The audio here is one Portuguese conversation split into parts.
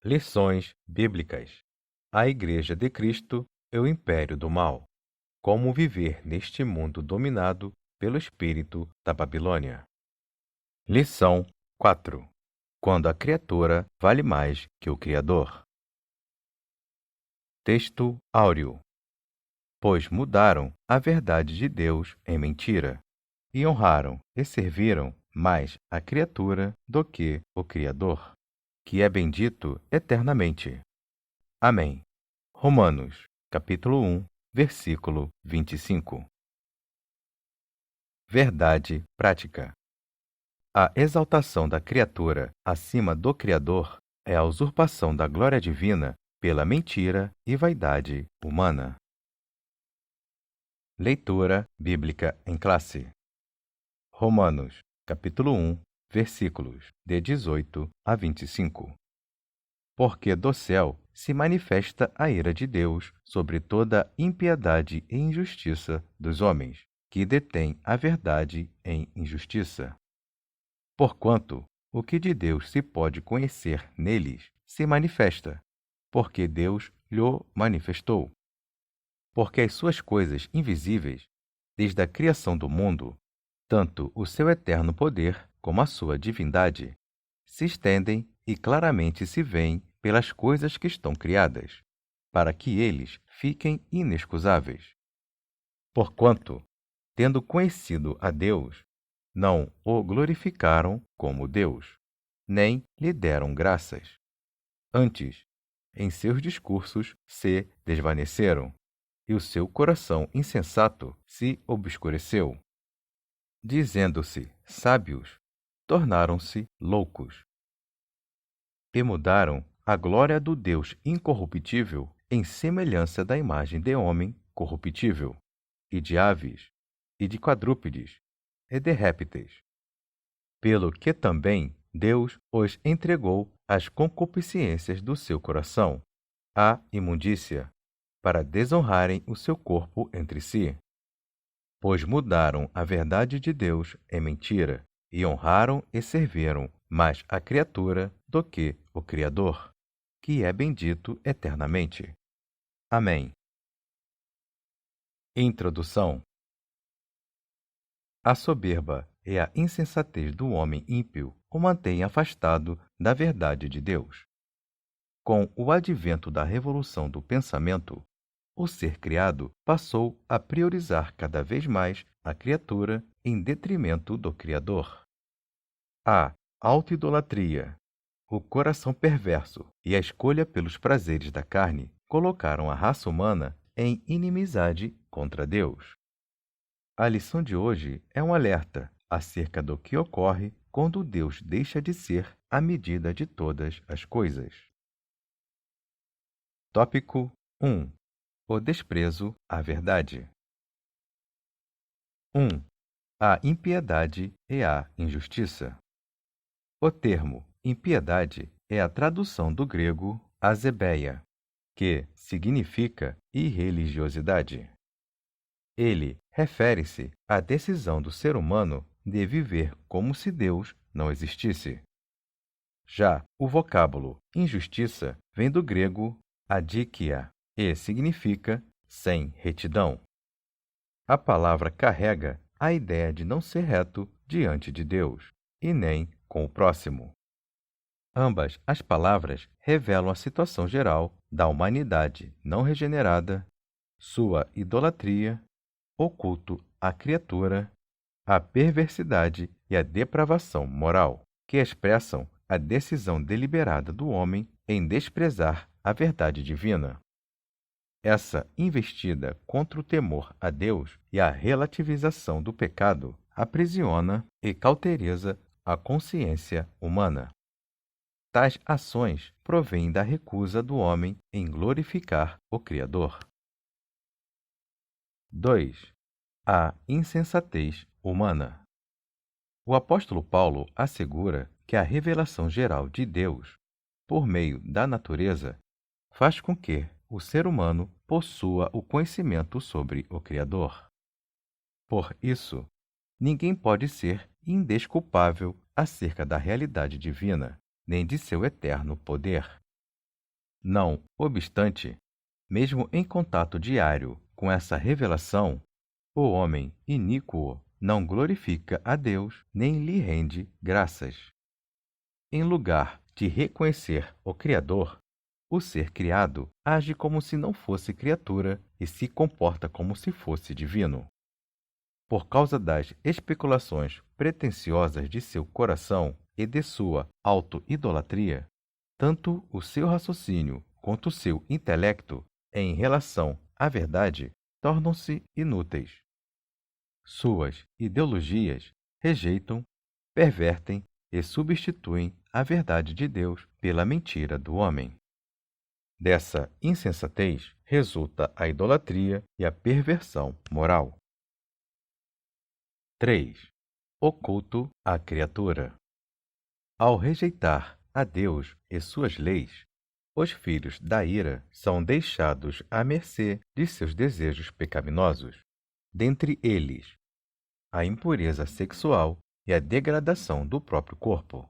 Lições bíblicas. A Igreja de Cristo e o Império do Mal. Como viver neste mundo dominado pelo espírito da Babilônia. Lição 4. Quando a criatura vale mais que o Criador. Texto áureo. Pois mudaram a verdade de Deus em mentira, e honraram e serviram mais a criatura do que o Criador, que é bendito eternamente. Amém. Romanos, capítulo 1, versículo 25. Verdade prática. A exaltação da criatura acima do Criador é a usurpação da glória divina pela mentira e vaidade humana. Leitura bíblica em classe. Romanos, capítulo 1, versículos de 18 a 25. Porque do céu se manifesta a ira de Deus sobre toda impiedade e injustiça dos homens, que detêm a verdade em injustiça. Porquanto o que de Deus se pode conhecer neles se manifesta, porque Deus lhe manifestou. Porque as suas coisas invisíveis, desde a criação do mundo, tanto o seu eterno poder como a sua divindade, se estendem e claramente se veem pelas coisas que estão criadas, para que eles fiquem inexcusáveis. Porquanto, tendo conhecido a Deus, não o glorificaram como Deus, nem lhe deram graças. Antes, em seus discursos se desvaneceram, e o seu coração insensato se obscureceu. Dizendo-se sábios, tornaram-se loucos. E mudaram a glória do Deus incorruptível em semelhança da imagem de homem corruptível, e de aves, e de quadrúpedes, e de répteis. Pelo que também Deus os entregou às concupiscências do seu coração, à imundícia, para desonrarem o seu corpo entre si. Pois mudaram a verdade de Deus em mentira, e honraram e serviram mais a criatura do que o Criador, que é bendito eternamente. Amém. Introdução. A soberba e a insensatez do homem ímpio o mantêm afastado da verdade de Deus. Com o advento da revolução do pensamento, o ser criado passou a priorizar cada vez mais a criatura em detrimento do Criador. A autoidolatria, o coração perverso e a escolha pelos prazeres da carne colocaram a raça humana em inimizade contra Deus. A lição de hoje é um alerta acerca do que ocorre quando Deus deixa de ser a medida de todas as coisas. Tópico 1. O desprezo à verdade. 1. A impiedade e a injustiça. O termo impiedade é a tradução do grego azebeia, que significa irreligiosidade. Ele refere-se à decisão do ser humano de viver como se Deus não existisse. Já o vocábulo injustiça vem do grego adikia e significa sem retidão. A palavra carrega a ideia de não ser reto diante de Deus e nem com o próximo. Ambas as palavras revelam a situação geral da humanidade não regenerada, sua idolatria, o culto à criatura, a perversidade e a depravação moral, que expressam a decisão deliberada do homem em desprezar a verdade divina. Essa investida contra o temor a Deus e a relativização do pecado aprisiona e cauteriza a consciência humana. Tais ações provêm da recusa do homem em glorificar o Criador. 2. A insensatez humana. O apóstolo Paulo assegura que a revelação geral de Deus, por meio da natureza, faz com que o ser humano possua o conhecimento sobre o Criador. Por isso, ninguém pode ser indesculpável acerca da realidade divina, nem de seu eterno poder. Não obstante, mesmo em contato diário com essa revelação, o homem iníquo não glorifica a Deus nem lhe rende graças. Em lugar de reconhecer o Criador, o ser criado age como se não fosse criatura e se comporta como se fosse divino. Por causa das especulações pretensiosas de seu coração e de sua auto-idolatria, tanto o seu raciocínio quanto o seu intelecto em relação à verdade tornam-se inúteis. Suas ideologias rejeitam, pervertem e substituem a verdade de Deus pela mentira do homem. Dessa insensatez resulta a idolatria e a perversão moral. 3. O culto à criatura. Ao rejeitar a Deus e suas leis, os filhos da ira são deixados à mercê de seus desejos pecaminosos, dentre eles a impureza sexual e a degradação do próprio corpo.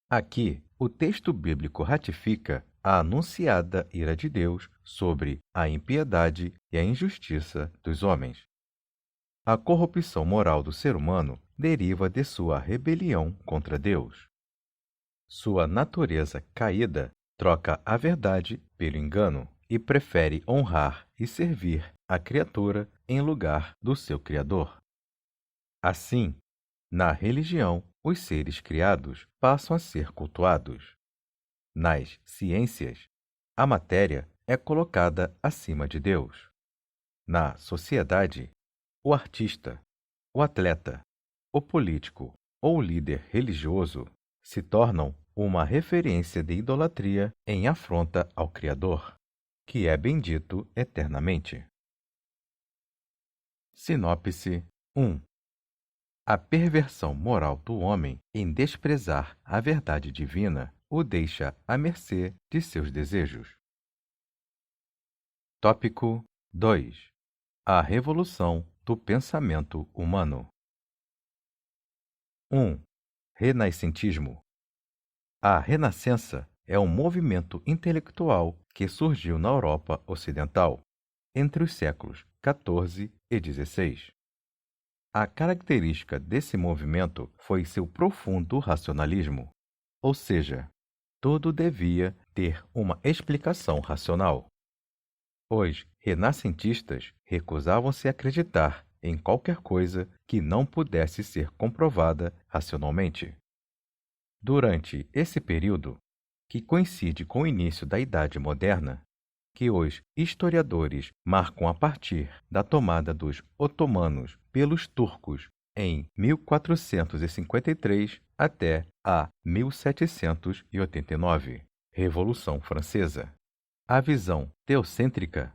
Aqui, o texto bíblico ratifica a anunciada ira de Deus sobre a impiedade e a injustiça dos homens. A corrupção moral do ser humano deriva de sua rebelião contra Deus. Sua natureza caída troca a verdade pelo engano e prefere honrar e servir a criatura em lugar do seu Criador. Assim, na religião, os seres criados passam a ser cultuados. Nas ciências, a matéria é colocada acima de Deus. Na sociedade, o artista, o atleta, o político ou o líder religioso se tornam uma referência de idolatria em afronta ao Criador, que é bendito eternamente. Sinopse 1. A perversão moral do homem em desprezar a verdade divina o deixa à mercê de seus desejos. Tópico 2. A revolução do pensamento humano. 1. Renascentismo. A Renascença é um movimento intelectual que surgiu na Europa Ocidental entre os séculos XIV e XVI. A característica desse movimento foi seu profundo racionalismo, ou seja, tudo devia ter uma explicação racional. Os renascentistas recusavam-se a acreditar em qualquer coisa que não pudesse ser comprovada racionalmente. Durante esse período, que coincide com o início da Idade Moderna, que os historiadores marcam a partir da tomada dos otomanos pelos turcos em 1453 até a 1789, Revolução Francesa. A visão teocêntrica,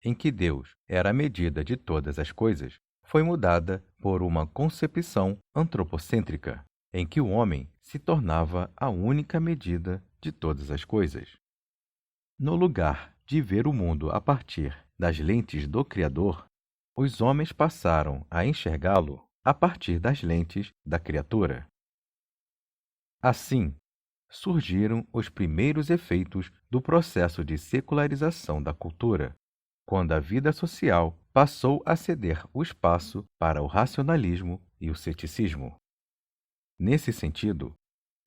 em que Deus era a medida de todas as coisas, foi mudada por uma concepção antropocêntrica, em que o homem se tornava a única medida de todas as coisas. No lugar de ver o mundo a partir das lentes do Criador, os homens passaram a enxergá-lo a partir das lentes da criatura. Assim, surgiram os primeiros efeitos do processo de secularização da cultura, quando a vida social passou a ceder o espaço para o racionalismo e o ceticismo. Nesse sentido,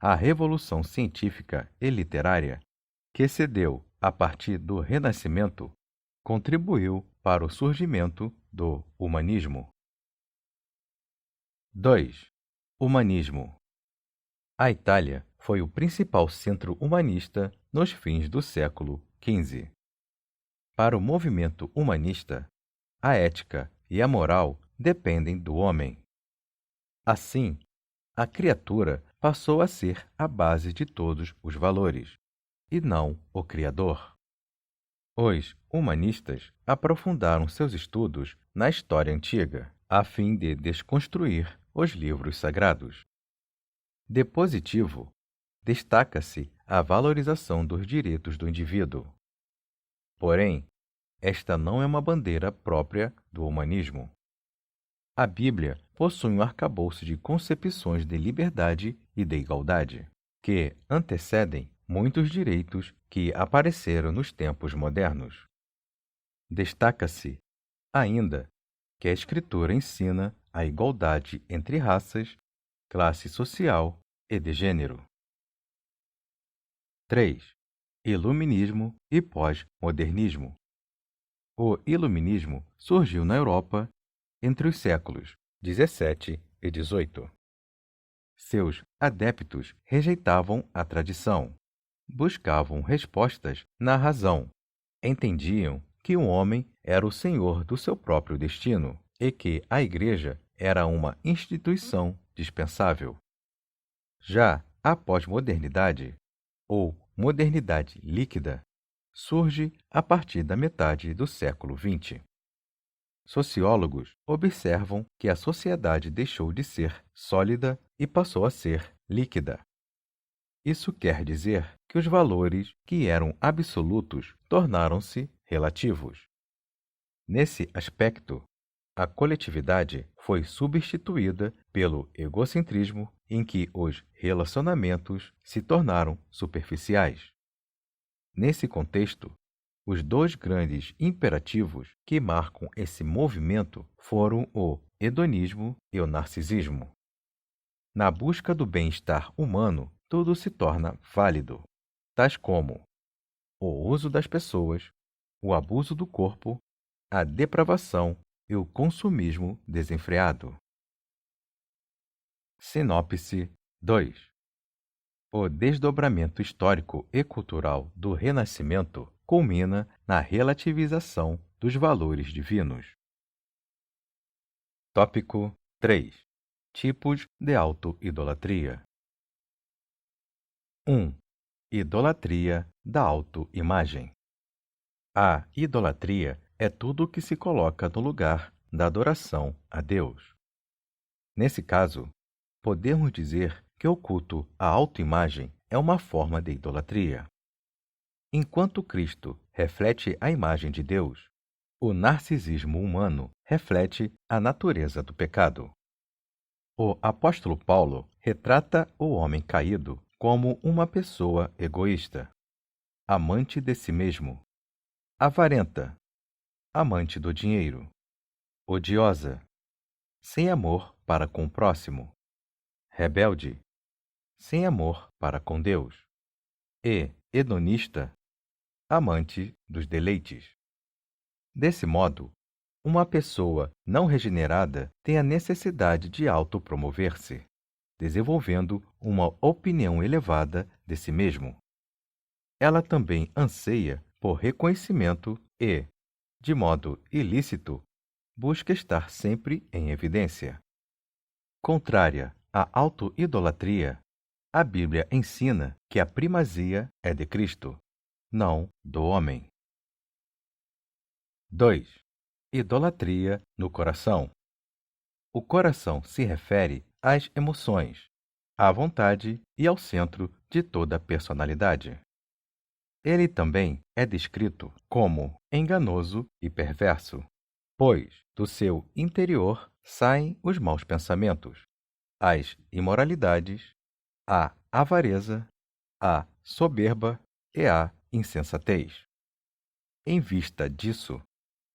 a revolução científica e literária, que se deu a partir do Renascimento, contribuiu para o surgimento do humanismo. 2. Humanismo. A Itália foi o principal centro humanista nos fins do século XV. Para o movimento humanista, a ética e a moral dependem do homem. Assim, a criatura passou a ser a base de todos os valores, e não o Criador. Os humanistas aprofundaram seus estudos na história antiga, a fim de desconstruir os livros sagrados. De positivo, destaca-se a valorização dos direitos do indivíduo. Porém, esta não é uma bandeira própria do humanismo. A Bíblia possui um arcabouço de concepções de liberdade e de igualdade, que antecedem muitos direitos que apareceram nos tempos modernos. Destaca-se, ainda, que a Escritura ensina a igualdade entre raças, classe social e de gênero. 3. Iluminismo e pós-modernismo. O Iluminismo surgiu na Europa entre os séculos 17 e 18. Seus adeptos rejeitavam a tradição, buscavam respostas na razão, entendiam que o homem era o senhor do seu próprio destino e que a Igreja era uma instituição dispensável. Já a pós-modernidade, ou modernidade líquida, surge a partir da metade do século XX. Sociólogos observam que a sociedade deixou de ser sólida e passou a ser líquida. Isso quer dizer que os valores que eram absolutos tornaram-se relativos. Nesse aspecto, a coletividade foi substituída pelo egocentrismo, em que os relacionamentos se tornaram superficiais. Nesse contexto, os dois grandes imperativos que marcam esse movimento foram o hedonismo e o narcisismo. Na busca do bem-estar humano, tudo se torna válido, tais como o uso das pessoas, o abuso do corpo, a depravação e o consumismo desenfreado. Sinopse 2. O desdobramento histórico e cultural do Renascimento culmina na relativização dos valores divinos. Tópico 3. Tipos de auto-idolatria. 1. Idolatria da autoimagem. A idolatria é tudo o que se coloca no lugar da adoração a Deus. Nesse caso, podemos dizer que o culto à autoimagem é uma forma de idolatria. Enquanto Cristo reflete a imagem de Deus, o narcisismo humano reflete a natureza do pecado. O apóstolo Paulo retrata o homem caído como uma pessoa egoísta, amante de si mesmo, avarenta, amante do dinheiro, odiosa, sem amor para com o próximo, rebelde, sem amor para com Deus, e hedonista, amante dos deleites. Desse modo, uma pessoa não regenerada tem a necessidade de autopromover-se, desenvolvendo uma opinião elevada de si mesmo. Ela também anseia por reconhecimento e, de modo ilícito, busca estar sempre em evidência. Contrária à auto-idolatria, a Bíblia ensina que a primazia é de Cristo, não do homem. 2. Idolatria no coração. O coração se refere às emoções, à vontade e ao centro de toda a personalidade. Ele também é descrito como enganoso e perverso, pois do seu interior saem os maus pensamentos, as imoralidades, a avareza, a soberba e a insensatez. Em vista disso,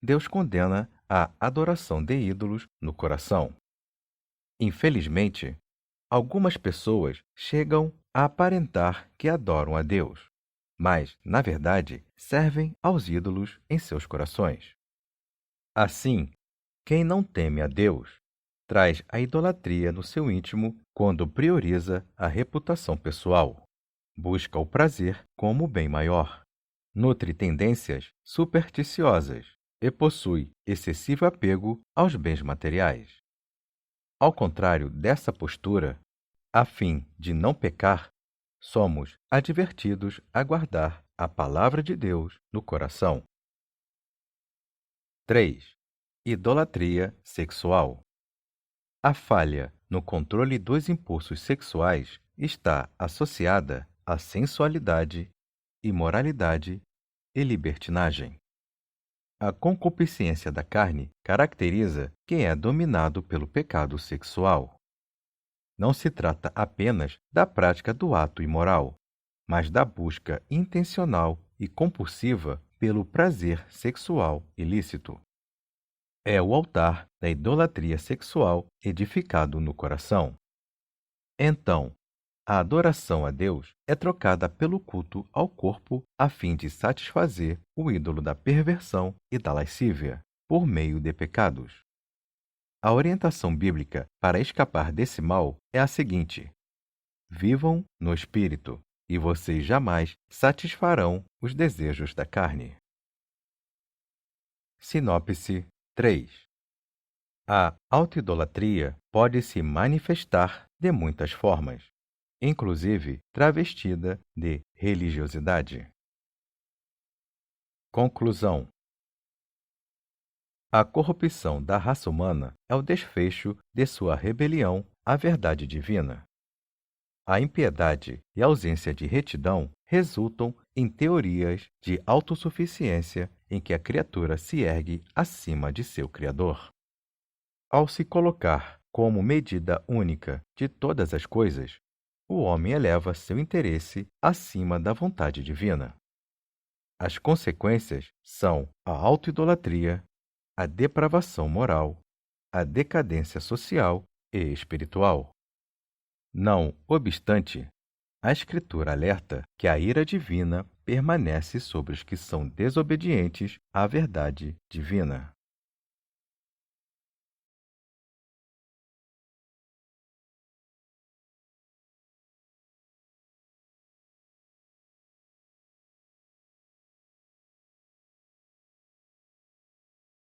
Deus condena a adoração de ídolos no coração. Infelizmente, algumas pessoas chegam a aparentar que adoram a Deus, mas, na verdade, servem aos ídolos em seus corações. Assim, quem não teme a Deus traz a idolatria no seu íntimo quando prioriza a reputação pessoal, busca o prazer como o bem maior, nutre tendências supersticiosas e possui excessivo apego aos bens materiais. Ao contrário dessa postura, a fim de não pecar, somos advertidos a guardar a palavra de Deus no coração. 3. Idolatria sexual. A falha no controle dos impulsos sexuais está associada à sensualidade, imoralidade e libertinagem. A concupiscência da carne caracteriza quem é dominado pelo pecado sexual. Não se trata apenas da prática do ato imoral, mas da busca intencional e compulsiva pelo prazer sexual ilícito. É o altar da idolatria sexual edificado no coração. Então, a adoração a Deus é trocada pelo culto ao corpo a fim de satisfazer o ídolo da perversão e da lascívia, por meio de pecados. A orientação bíblica para escapar desse mal é a seguinte: vivam no Espírito, e vocês jamais satisfarão os desejos da carne. Sinopse 3. A autoidolatria pode se manifestar de muitas formas, inclusive travestida de religiosidade. Conclusão: a corrupção da raça humana é o desfecho de sua rebelião à verdade divina. A impiedade e a ausência de retidão resultam em teorias de autossuficiência em que a criatura se ergue acima de seu Criador. Ao se colocar como medida única de todas as coisas, o homem eleva seu interesse acima da vontade divina. As consequências são a autoidolatria, a depravação moral, a decadência social e espiritual. Não obstante, a Escritura alerta que a ira divina permanece sobre os que são desobedientes à verdade divina.